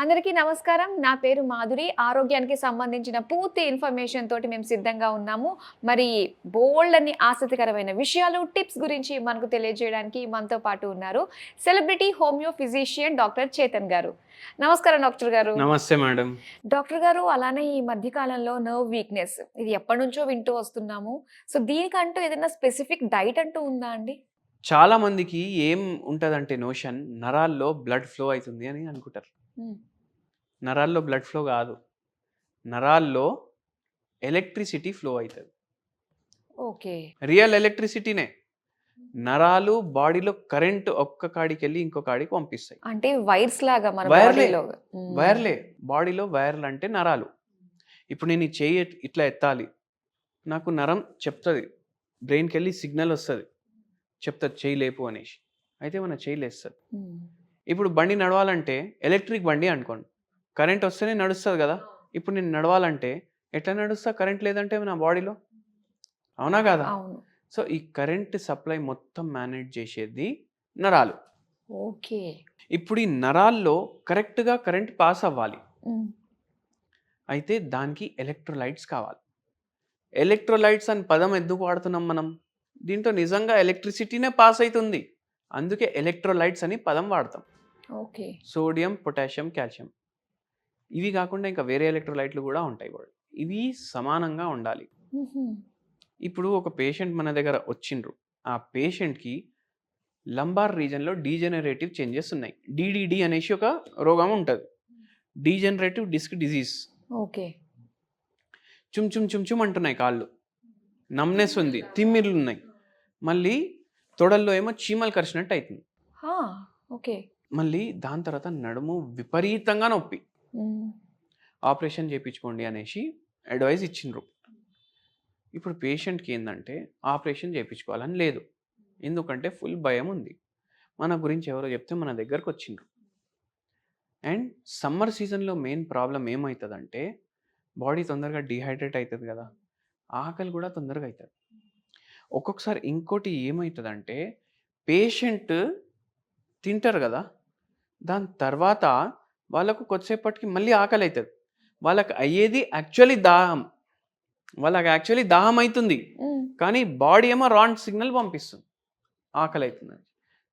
అందరికీ నమస్కారం. నా పేరు మాధురి. ఆరోగ్యానికి సంబంధించిన పూర్తి ఇన్ఫర్మేషన్ తోటి మేము సిద్ధంగా ఉన్నాము. మరి బోలెడన్ని ఆసక్తికరమైన విషయాలు, టిప్స్ గురించి మనకు తెలియజేయడానికి మనతో పాటు ఉన్నారు celebrity homeo physician doctor Chetan గారు. నమస్కారం డాక్టర్ గారు. నమస్తే మేడం. డాక్టర్ గారు, అలానే ఈ మధ్య కాలంలో నర్వ్ వీక్‌నెస్ ఇది ఎప్పటినుంచో వింటూ వస్తున్నాము. సో, దీనికంటూ ఏదైనా స్పెసిఫిక్ డైట్ అంటూ ఉందా అండి? చాలా మందికి ఏం ఉంటదంటే నోషన్ నరాల్లో బ్లడ్ ఫ్లో అయితుంది అని అనుకుంటారు. హ్మ్. నరాల్లో బ్లడ్ ఫ్లో కాదు. నరాల్లో ఎలక్ట్రిసిటీ ఫ్లో అవుతుంది. ఓకే. రియల్ ఎలక్ట్రిసిటీనే. నరాలు బాడీలో కరెంట్ ఒక్క కాడికి వెళ్ళి ఇంకో కాడికి పంపిస్తాయి. అంటే వైర్స్ లాగా మన వైర్లే. బాడీలో. వైర్లే. బాడీలో వైర్లు అంటే నరాలు. ఇప్పుడు నేను ఈ చెయ్యి ఇట్లా ఎత్తాలి. నాకు నరం చెప్తుంది. బ్రెయిన్కి వెళ్ళి సిగ్నల్ వస్తుంది. చెప్తుంది చెయ్యి లేపు అనేసి. అయితే మన చెయ్యి లేస్తుంది. ఇప్పుడు బండి నడవాలంటే ఎలక్ట్రిక్ బండి అనుకోండి, కరెంట్ వస్తేనే నడుస్తుంది కదా. ఇప్పుడు నేను నడవాలంటే ఎట్లా నడుస్తా కరెంట్ లేదంటే నా బాడీలో? అవునా కదా? అవును. సో ఈ కరెంట్ సప్లై మొత్తం మేనేజ్ చేసేది నరాలు. ఓకే. ఇప్పుడు ఈ నరాల్లో కరెక్ట్గా కరెంట్ పాస్ అవ్వాలి. అయితే దానికి ఎలక్ట్రోలైట్స్ కావాలి. ఎలక్ట్రోలైట్స్ అని పదం ఎందుకు వాడుతున్నాం మనం? దీంట్లో నిజంగా ఎలక్ట్రిసిటీనే పాస్ అవుతుంది. అందుకే ఎలక్ట్రోలైట్స్ అని పదం వాడతాం. ఓకే. Sodium, potassium, calcium. ఇవి కాకుండా ఇంకా వేరే ఎలక్ట్రోలైట్లు కూడా ఉంటాయి. ఇవి సమానంగా ఉండాలి. ఇప్పుడు ఒక పేషెంట్ మన దగ్గర వచ్చిండ్రు. ఆ పేషెంట్కి లంబార్ రీజన్లో డీజెనరేటివ్ చేంజెస్ ఉన్నాయి. డిడిడి అనేసి ఒక రోగం ఉంటుంది. Degenerative disc disease. ఓకే. చుమ్ చుమ్ చుమ్ చుమ్ అంటున్నాయి కాళ్ళు, నమ్నెస్ ఉంది, తిమ్మిర్లు ఉన్నాయి, మళ్ళీ తొడల్లో ఏమో చీమలు కరిచినట్టు అవుతుంది. ఓకే. మళ్ళీ దాని తర్వాత నడుము విపరీతంగా నొప్పి, ఆపరేషన్ చేయించుకోండి అనేసి అడ్వైజ్ ఇచ్చిండ్రు. ఇప్పుడు పేషెంట్కి ఏంటంటే ఆపరేషన్ చేయించుకోవాలని లేదు. ఎందుకంటే ఫుల్ భయం ఉంది. మన గురించి ఎవరో చెప్తే మన దగ్గరకు వచ్చిండ్రు. అండ్ సమ్మర్ సీజన్లో మెయిన్ ప్రాబ్లం ఏమవుతుందంటే బాడీ తొందరగా డిహైడ్రేట్ అవుతుంది కదా, ఆకలి కూడా తొందరగా అవుతుంది. ఒక్కొక్కసారి ఇంకోటి ఏమవుతుందంటే పేషెంట్ తింటారు కదా, దాని తర్వాత వాళ్ళకు కొద్దిసేపటికి మళ్ళీ ఆకలి అవుతుంది. వాళ్ళకి అయ్యేది యాక్చువల్లీ దాహం. వాళ్ళకి యాక్చువల్లీ దాహం అవుతుంది, కానీ బాడీ ఏమో రాంగ్ సిగ్నల్ పంపిస్తుంది ఆకలి అవుతుందని.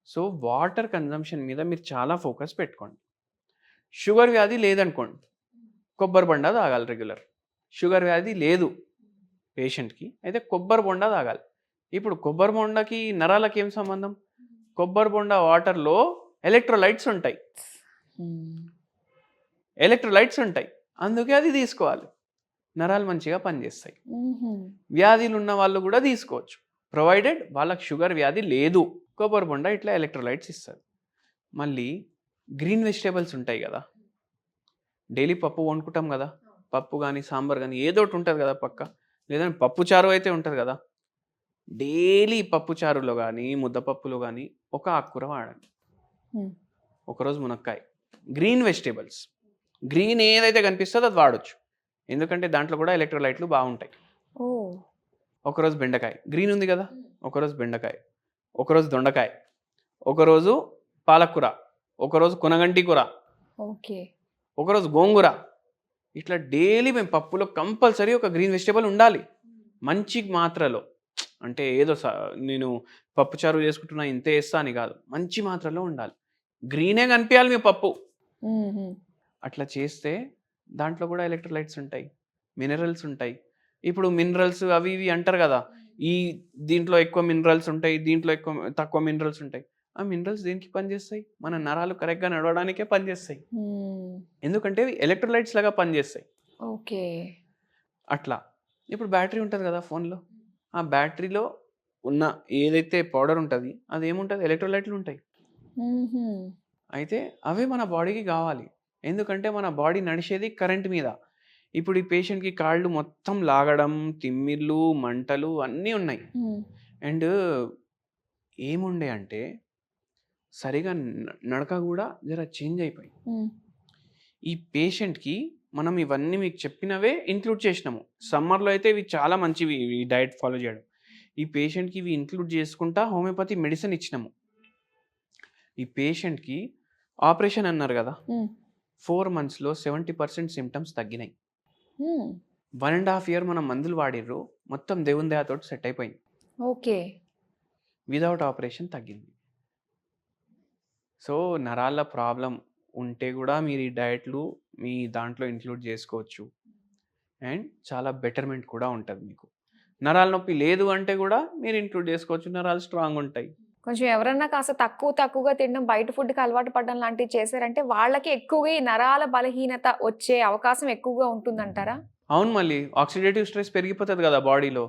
సో వాటర్ కన్జంప్షన్ మీద మీరు చాలా ఫోకస్ పెట్టుకోండి. షుగర్ వ్యాధి లేదనుకోండి, కొబ్బరి బొండా తాగాలి రెగ్యులర్. షుగర్ వ్యాధి లేదు పేషెంట్కి, అయితే కొబ్బరి బొండా తాగాలి. ఇప్పుడు కొబ్బరి బొండాకి నరాలకి ఏం సంబంధం? కొబ్బరి బొండా వాటర్లో ఎలక్ట్రోలైట్స్ ఉంటాయి. ఎలక్ట్రోలైట్స్ ఉంటాయి, అందుకే అది తీసుకోవాలి. నరాలు మంచిగా పనిచేస్తాయి. వ్యాధులు ఉన్న వాళ్ళు కూడా తీసుకోవచ్చు, ప్రొవైడెడ్ వాళ్ళకి షుగర్ వ్యాధి లేదు. కొబ్బరి బొండ ఇట్లా ఎలక్ట్రోలైట్స్ ఇస్తుంది. మళ్ళీ గ్రీన్ వెజిటేబుల్స్ ఉంటాయి కదా, డైలీ పప్పు వండుకుంటాం కదా, పప్పు కానీ సాంబార్ కానీ ఏదో ఒకటి ఉంటుంది కదా పక్క, లేదంటే పప్పు చారు అయితే ఉంటుంది కదా. డైలీ పప్పు చారులో కానీ ముద్దపప్పులో కానీ ఒక ఆకుకూర వాడండి. ఒకరోజు మునక్కాయ. గ్రీన్ వెజిటేబుల్స్, గ్రీన్ ఏదైతే కనిపిస్తుందో అది వాడచ్చు, ఎందుకంటే దాంట్లో కూడా ఎలక్ట్రోలైట్లు బాగుంటాయి. ఒకరోజు బెండకాయ, గ్రీన్ ఉంది కదా, ఒకరోజు బెండకాయ, ఒకరోజు దొండకాయ, ఒకరోజు పాలకూర, ఒకరోజు కొనగంటి కూర, ఓకే, ఒకరోజు గోంగూర. ఇట్లా డైలీ మేము పప్పులో కంపల్సరీ ఒక గ్రీన్ వెజిటేబుల్ ఉండాలి. మంచి మాత్రలో, అంటే ఏదో నేను పప్పు చారు చేసుకుంటున్నా ఇంతే వేస్తా అని కాదు, మంచి మాత్రలో ఉండాలి. గ్రీనే కనిపించాలి మీ పప్పు. అట్లా చేస్తే దాంట్లో కూడా ఎలక్ట్రోలైట్స్ ఉంటాయి, మినరల్స్ ఉంటాయి. ఇప్పుడు మినరల్స్ అవి ఇవి అంటారు కదా, ఈ దీంట్లో ఎక్కువ మినరల్స్ ఉంటాయి, దీంట్లో తక్కువ మినరల్స్ ఉంటాయి. ఆ మినరల్స్ దేనికి పనిచేస్తాయి? మన నరాలు కరెక్ట్గా నడవడానికే పనిచేస్తాయి, ఎందుకంటే ఎలక్ట్రోలైట్స్ లాగా పనిచేస్తాయి. ఓకే. అట్లా ఇప్పుడు బ్యాటరీ ఉంటుంది కదా ఫోన్లో, ఆ బ్యాటరీలో ఉన్న ఏదైతే పౌడర్ ఉంటుంది అది ఏముంటుంది? ఎలక్ట్రోలైట్లు ఉంటాయి. అయితే అవే మన బాడీకి కావాలి, ఎందుకంటే మన బాడీ నడిచేది కరెంట్ మీద. ఇప్పుడు ఈ పేషెంట్కి కాళ్ళు మొత్తం లాగడం, తిమ్మిర్లు, మంటలు అన్నీ ఉన్నాయి. అండ్ ఏముండే అంటే సరిగా నడక కూడా జర చేంజ్ అయిపోయి. ఈ పేషెంట్కి మనం ఇవన్నీ మీకు చెప్పినవే ఇంక్లూడ్ చేసినాము. సమ్మర్లో అయితే ఇవి చాలా మంచివి, ఈ డైట్ ఫాలో చేయడం. ఈ పేషెంట్కి ఇవి ఇంక్లూడ్ చేసుకుంటా హోమియోపతి మెడిసిన్ ఇచ్చినాము. ఈ పేషెంట్కి ఆపరేషన్ అన్నారు కదా, 4 మంత్స్లో 70% సిమ్టమ్స్ తగ్గినాయి. 1.5 ఇయర్ మనం మందులు వాడిర్రు, మొత్తం దేవుని దయతోటి సెట్ అయిపోయింది. ఓకే. వితౌట్ ఆపరేషన్ తగ్గింది. సో నరాల ప్రాబ్లం ఉంటే కూడా మీరు ఈ డయట్లు మీ దాంట్లో ఇంక్లూడ్ చేసుకోవచ్చు. అండ్ చాలా బెటర్మెంట్ కూడా ఉంటుంది మీకు. నరాల నొప్పి లేదు అంటే కూడా మీరు ఇంక్లూడ్ చేసుకోవచ్చు, నరాలు స్ట్రాంగ్ ఉంటాయి. కొంచెం ఎవరన్నా కాస్త తక్కువగా తినడం, బయట ఫుడ్‌కి అలవాటు పడడం లాంటివి చేశారంటే వాళ్ళకి ఎక్కువగా ఈ నరాల బలహీనత వచ్చే అవకాశం ఎక్కువగా ఉంటుందంటారా? అవును, మళ్ళీ ఆక్సిడేటివ్ స్ట్రెస్ పెరిగిపోతుంది కదా బాడీలో.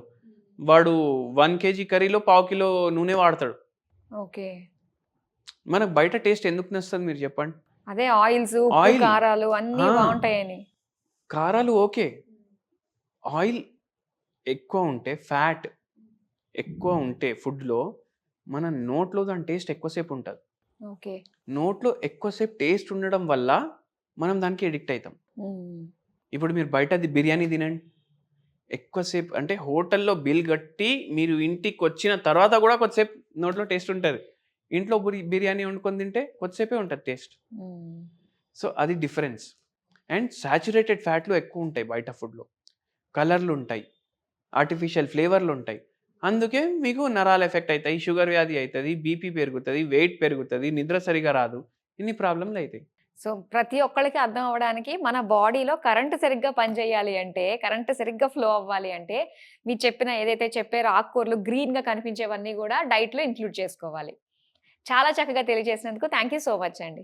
వాడు 1 కేజీ కర్రీలో 1/2 కిలో నూనె వాడతాడు. ఓకే. మనకు బయట టేస్ట్ ఎందుకు నచ్చుతుంది మీరు చెప్పండి? అదే ఆయిల్స్, ఉప్పు, ఆయిల్. కారాలు అన్నీ ఆ. బావుంటాయని. కారాలు ఓకే. ఆయిల్ ఎక్కువ ఉంటే, ఫ్యాట్ ఎక్కువ ఉంటే ఫుడ్‌లో మన నోట్లో దాని టేస్ట్ ఎక్కువసేపు ఉంటది. ఓకే. నోట్లో ఎక్కువసేపు టేస్ట్ ఉండడం వల్ల మనం దానికి అడిక్ట్ అవుతాం. హ్మ్. ఇప్పుడు మీరు బయటది బిర్యానీ తినండి. ఎక్కువసేపు అంటే హోటల్‌లో బిల్ కట్టి మీరు ఇంటికొచ్చిన తర్వాత కూడా కొద్దిసేపు నోట్లో టేస్ట్ ఉంటది. ఇంట్లో బిర్యానీ వండుకొని తింటే కొద్దిసేపే ఉంటది టేస్ట్. హ్మ్. సో అది డిఫరెన్స్. అండ్ సాచురేటెడ్ ఫ్యాట్లు ఎక్కువ ఉంటాయి బయట ఫుడ్‌లో. కలర్లు ఉంటాయి, ఆర్టిఫిషియల్ ఫ్లేవర్లు ఉంటాయి. అందుకే మీకు నరాలు ఎఫెక్ట్ అవుతాయి, షుగర్ వ్యాధి అవుతుంది, బీపీ పెరుగుతుంది, వెయిట్ పెరుగుతుంది, నిద్ర సరిగా రాదు, ఇన్ని ప్రాబ్లమ్లు అవుతాయి. సో ప్రతి ఒక్కళ్ళకి అర్థం అవ్వడానికి మన బాడీలో కరెంట్ సరిగ్గా పనిచేయాలి అంటే, కరెంట్ సరిగ్గా ఫ్లో అవ్వాలి అంటే, మీరు చెప్పిన ఏదైతే చెప్పారో ఆకుకూరలు గ్రీన్‌గా కనిపించేవన్నీ కూడా డైట్‌లో ఇంక్లూడ్ చేసుకోవాలి. చాలా చక్కగా తెలియజేసినందుకు థాంక్ యూ సో మచ్ అండి.